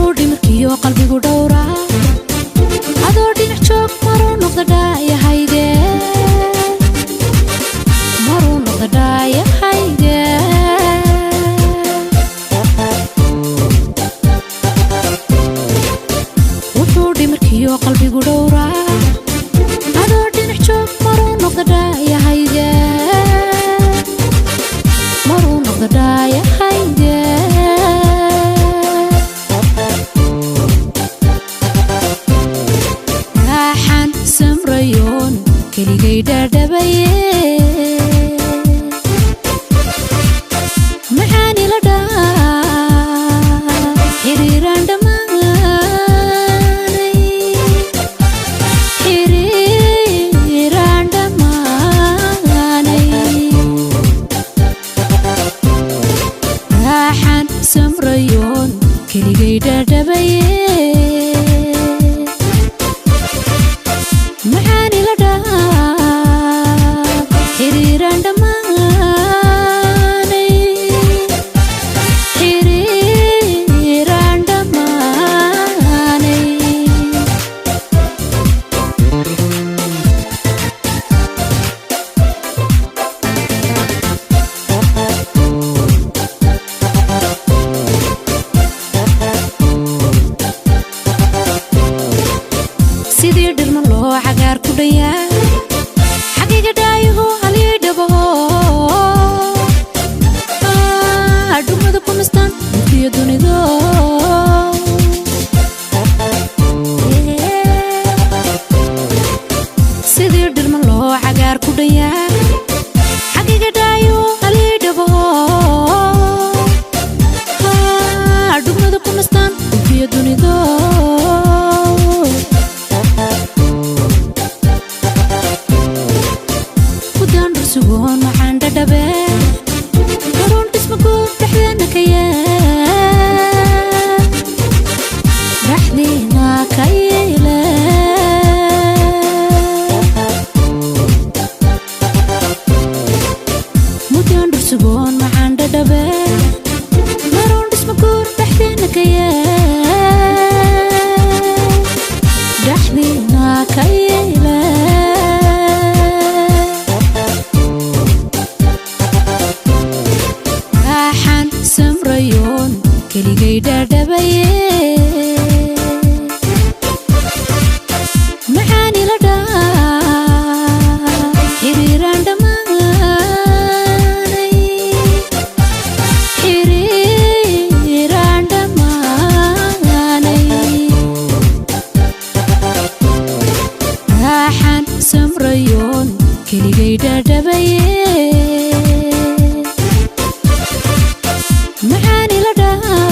wuxuu dhimirkiyo qalbigu dhowraa adoo dhinac joog maruu noqda dhaayahayge maruu noqda dhaayahayge wuxuu dhimirkiyo qalbigu dhowraa adoo dhinac joog maruu noqda dhaayahayge maruu noqda dhaayahayge samrayoon keligay dhaadhabaye maxaan ila dhaa xiriiraan dhammaanay xiriiraan dhammaanay maxaan samrayoon keligay dhaadhabaye sidii dhirma loo cagaar ku dhayaa xaqiiga dhaayaho halii dhabaho dhumada ku nastaan dhulkiyo dunido sidii dhirma loo cagaar ku dhayaa xaqiiga dhaayaho halii dhabaho dhumada ku nastaan dhulkiyo dunido sugoon waxaan dhadhabee garoon dhisma guud dhexdeena ka yeel dhexdiina ka yeele mudaan dhur sugoon waxaan dhadhabee garoon dhisma guud dhexdeena ka yeel dhexdiina ka yeele samrayoon keligay dhaadhabaye maxaan ila dhaa xiriiraan dhammaanay xiriiraan dhammaanay maxaan samrayoon keligay dhaadhabaye maxaan ila dhaa